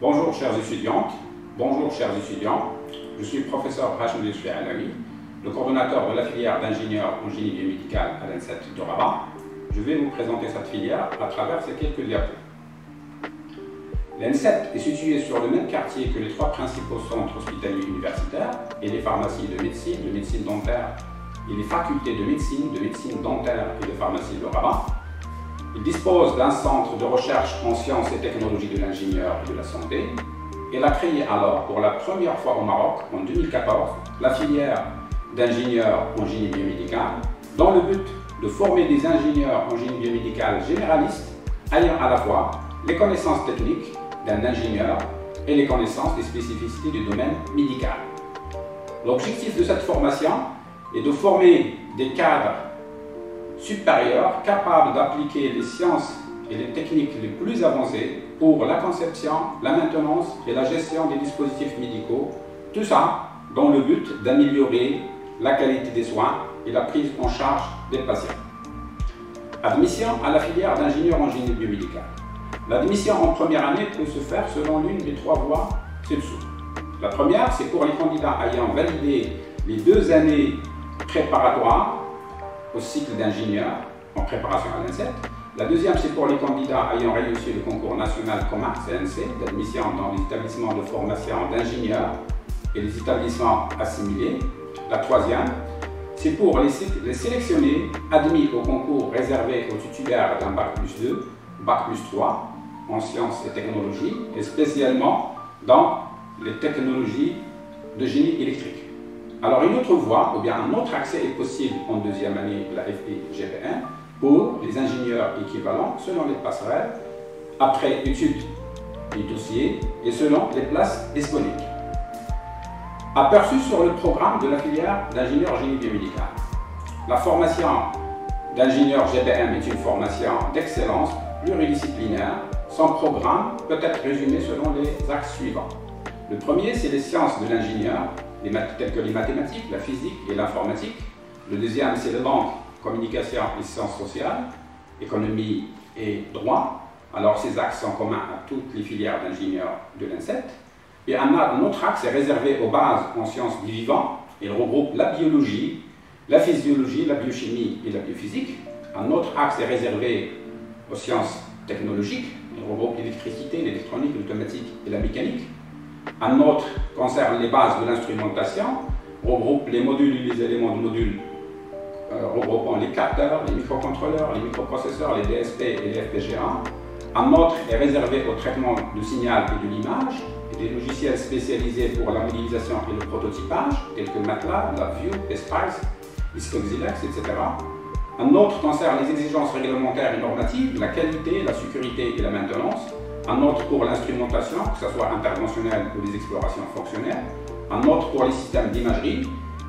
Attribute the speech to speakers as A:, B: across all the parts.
A: Bonjour chères étudiantes, bonjour chers étudiants. Je suis le professeur Hachim Alaoui, le coordonnateur de la filière d'ingénieur en génie biomédical à l'ENSET de Rabat. Je vais vous présenter cette filière à travers ces quelques diapos. L'ENSET est située sur le même quartier que les trois principaux centres hospitaliers universitaires et les pharmacies de médecine dentaire et les facultés de médecine dentaire et de pharmacie de Rabat. Il dispose d'un centre de recherche en sciences et technologies de l'ingénieur et de la santé. Elle a créé alors pour la première fois au Maroc, en 2014, la filière d'ingénieurs en génie biomédical, dans le but de former des ingénieurs en génie biomédical généralistes, ayant à la fois les connaissances techniques d'un ingénieur et les connaissances des spécificités du domaine médical. L'objectif de cette formation est de former des cadres supérieurs capables d'appliquer les sciences et les techniques les plus avancées pour la conception, la maintenance et la gestion des dispositifs médicaux, tout ça dans le but d'améliorer la qualité des soins et la prise en charge des patients. Admission à la filière d'ingénieur en génie biomédical. L'admission en première année peut se faire selon l'une des trois voies ci-dessous. La première, c'est pour les candidats ayant validé les 2 années préparatoires au cycle d'ingénieur en préparation à l'ENSET. La deuxième, c'est pour les candidats ayant réussi le concours national commun CNC d'admission dans les établissements de formation d'ingénieurs et les établissements assimilés. La troisième, c'est pour les sélectionnés admis au concours réservé aux titulaires d'un Bac+2, Bac+3 en sciences et technologies et spécialement dans les technologies de génie électrique. Alors une autre voie ou bien un autre accès est possible en 2e année de la FI-GP1 pour les ingénieurs équivalents selon les passerelles, après étude des dossiers et selon les places disponibles. Aperçu sur le programme de la filière d'ingénieur génie biomédical. La formation d'ingénieur GBM est une formation d'excellence pluridisciplinaire. Son programme peut être résumé selon les axes suivants. Le premier, c'est les sciences de l'ingénieur, telles que les mathématiques, la physique et l'informatique. Le deuxième, c'est les langues, communication et sciences sociales, économie et droit. Alors ces axes sont communs à toutes les filières d'ingénieurs de l'ENSET. Et un autre axe est réservé aux bases en sciences du vivant. Il regroupe la biologie, la physiologie, la biochimie et la biophysique. Un autre axe est réservé aux sciences technologiques. Il regroupe l'électricité, l'électronique, l'automatique et la mécanique. Un autre concerne les bases de l'instrumentation, regroupe les modules et les éléments de modules, regroupant les capteurs, les microcontrôleurs, les microprocesseurs, les DSP et les FPGA. Un autre est réservé au traitement du signal et de l'image, et des logiciels spécialisés pour la modélisation et le prototypage, tels que MATLAB, LabVIEW, PSPICE, Xilinx, etc. Un autre concerne les exigences réglementaires et normatives, la qualité, la sécurité et la maintenance. Un autre pour l'instrumentation, que ce soit interventionnelle ou les explorations fonctionnelles. Un autre pour les systèmes d'imagerie,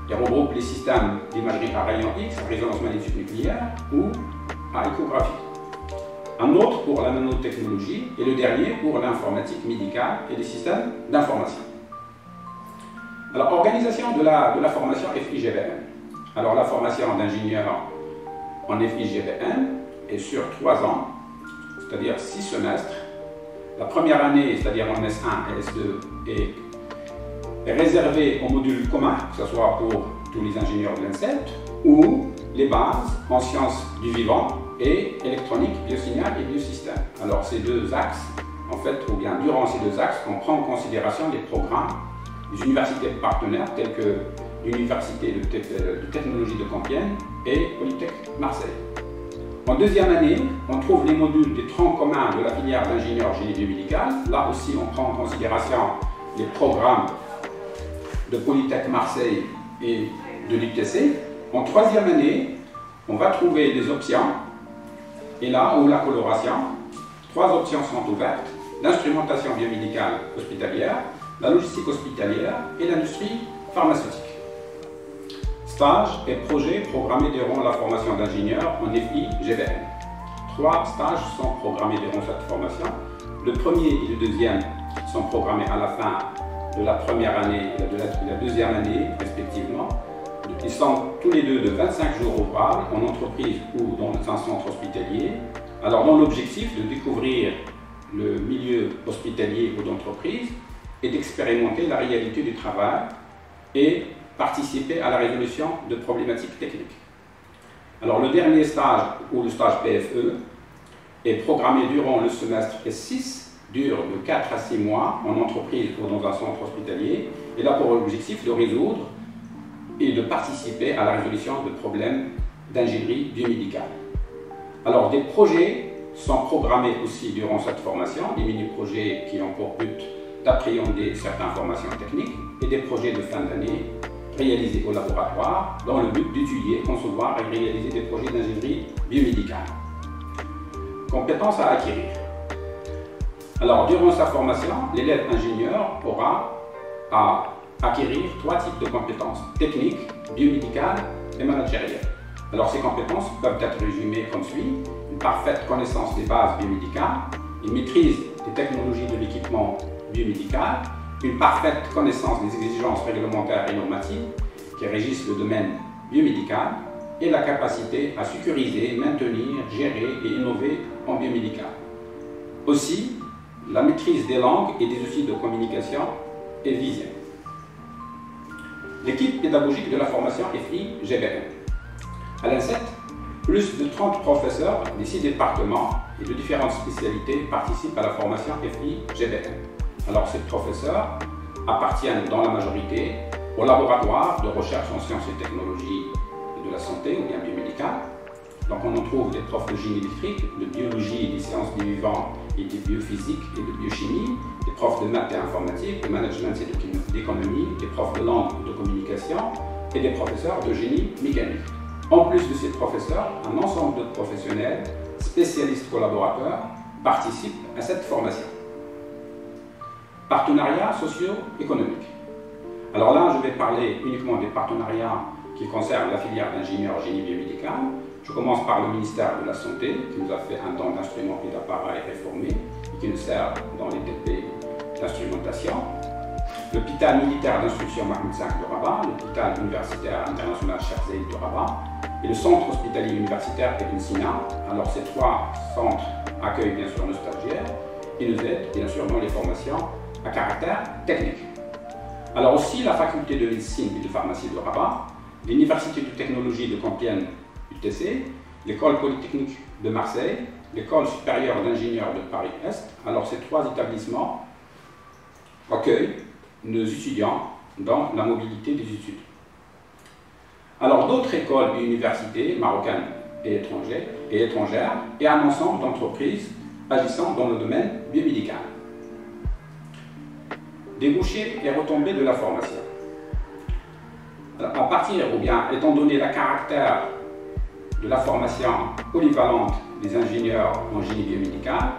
A: qui regroupe les systèmes d'imagerie à rayon X, résonance magnétique nucléaire ou à échographie. Un autre pour la nanotechnologie et le dernier pour l'informatique médicale et les systèmes d'information. Alors, organisation de la formation FI-GBM. Alors, la formation d'ingénieur en FI-GBM est sur 3 ans, c'est-à-dire 6 semestres. La première année, c'est-à-dire en S1 et S2, est réservée aux modules communs, que ce soit pour tous les ingénieurs de l'ENSET, ou les bases en sciences du vivant et électronique, biosignal et biosystème. Alors ces 2 axes, en fait, ou bien durant ces 2 axes, on prend en considération les programmes des universités partenaires telles que l'Université de technologie de Compiègne et Polytech Marseille. En 2e année, on trouve les modules des troncs communs de la filière d'ingénieur génie biomédical. Là aussi, on prend en considération les programmes de Polytech Marseille et de l'UTC. En 3e année, on va trouver des options, et là où la coloration, 3 options sont ouvertes: l'instrumentation biomédicale hospitalière, la logistique hospitalière et l'industrie pharmaceutique. Stages et projets programmés durant la formation d'ingénieur en FI-GBM. 3 stages sont programmés durant cette formation. Le premier et le deuxième sont programmés à la fin de la première année et de la 2e année, respectivement. Ils sont tous les deux de 25 jours ouvrables en entreprise ou dans un centre hospitalier. Alors, dans l'objectif de découvrir le milieu hospitalier ou d'entreprise et d'expérimenter la réalité du travail et participer à la résolution de problématiques techniques. Alors le dernier stage, ou le stage PFE, est programmé durant le semestre S6, dure de 4 à 6 mois en entreprise ou dans un centre hospitalier, et là pour objectif de résoudre et de participer à la résolution de problèmes d'ingénierie biomédicale. Alors des projets sont programmés aussi durant cette formation, des mini-projets qui ont pour but d'appréhender certaines formations techniques et des projets de fin d'année réalisés au laboratoire dans le but d'étudier, concevoir et réaliser des projets d'ingénierie biomédicale. Compétences à acquérir. Alors, durant sa formation, l'élève ingénieur aura à acquérir 3 types de compétences: techniques, biomédicales et managériales. Alors, ces compétences peuvent être résumées comme suit: une parfaite connaissance des bases biomédicales, une maîtrise des technologies de l'équipement biomédical, une parfaite connaissance des exigences réglementaires et normatives qui régissent le domaine biomédical, et la capacité à sécuriser, maintenir, gérer et innover en biomédical. Aussi, la maîtrise des langues et des outils de communication est visée. L'équipe pédagogique de la formation FI-GBN. À l'INSET, plus de 30 professeurs des 6 départements et de différentes spécialités participent à la formation FI-GBN. Alors ces professeurs appartiennent dans la majorité au laboratoire de recherche en sciences et technologies de la santé ou bien biomédicale. Donc on en trouve des profs de génie électrique, de biologie, des sciences du vivant et de biophysique et de biochimie, des profs de maths et informatique, de management et d'économie, des profs de langue et de communication et des professeurs de génie mécanique. En plus de ces professeurs, un ensemble de professionnels, spécialistes collaborateurs, participent à cette formation. Partenariats socio-économiques. Alors là, je vais parler uniquement des partenariats qui concernent la filière d'ingénieur génie biomédical. Je commence par le ministère de la Santé, qui nous a fait un don d'instruments et d'appareils réformés et qui nous sert dans les TP d'instrumentation. L'hôpital militaire d'instruction Mahmoud V de Rabat, l'hôpital universitaire international Cheikh Zayed de Rabat et le centre hospitalier universitaire Ibn Sina. Alors ces 3 centres accueillent bien sûr nos stagiaires et nous aident bien sûr dans les formations à caractère technique. Alors aussi la faculté de médecine et de pharmacie de Rabat, l'université de technologie de Compiègne UTC, l'école polytechnique de Marseille, l'école supérieure d'ingénieurs de Paris-Est. Alors ces 3 établissements accueillent nos étudiants dans la mobilité des études. Alors d'autres écoles et universités marocaines et étrangères et un ensemble d'entreprises agissant dans le domaine biomédical. Débouchés et retombées de la formation. Alors, à partir, ou bien étant donné le caractère de la formation polyvalente des ingénieurs en génie biomédical,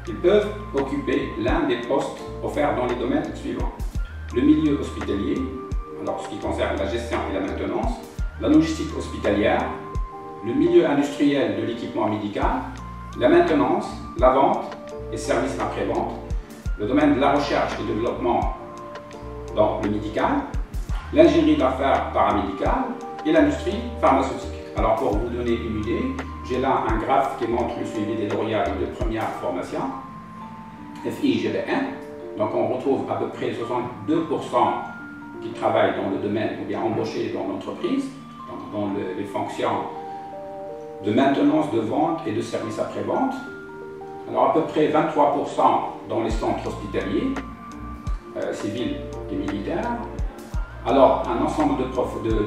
A: ils peuvent occuper l'un des postes offerts dans les domaines suivants: le milieu hospitalier, alors ce qui concerne la gestion et la maintenance, la logistique hospitalière, le milieu industriel de l'équipement médical, la maintenance, la vente et services après-vente, le domaine de la recherche et développement dans le médical, l'ingénierie d'affaires paramédicale et l'industrie pharmaceutique. Alors pour vous donner une idée, j'ai là un graphe qui montre le suivi des lauréats de première formation, FI-GBN. Donc on retrouve à peu près 62% qui travaillent dans le domaine ou bien embauchés dans l'entreprise, dans les fonctions de maintenance, de vente et de services après-vente. Alors à peu près 23% dans les centres hospitaliers, civils et militaires. Alors un ensemble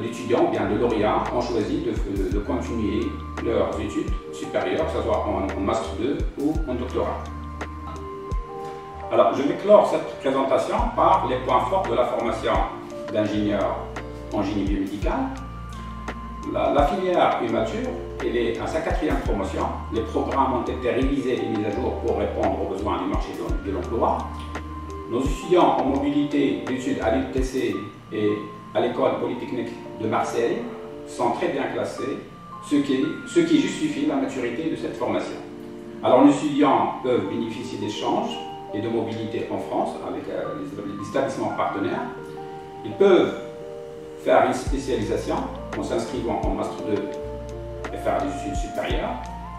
A: d'étudiants, bien de lauréats, ont choisi de continuer leurs études supérieures, que ce soit en Master 2 ou en doctorat. Alors je vais clore cette présentation par les points forts de la formation d'ingénieur en génie biomédical. La filière est mature, elle est à sa 4e promotion. Les programmes ont été révisés et mis à jour pour répondre aux besoins du marché de l'emploi. Nos étudiants en mobilité d'études à l'UTC et à l'école polytechnique de Marseille sont très bien classés, ce qui justifie la maturité de cette formation. Alors nos étudiants peuvent bénéficier d'échanges et de mobilité en France avec les établissements partenaires. Ils peuvent faire une spécialisation en s'inscrivant en Master 2 et faire des études supérieures.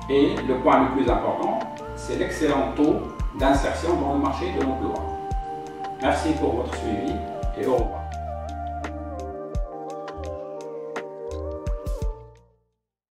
A: Et le point le plus important, c'est l'excellent taux d'insertion dans le marché de l'emploi. Merci pour votre suivi et au revoir.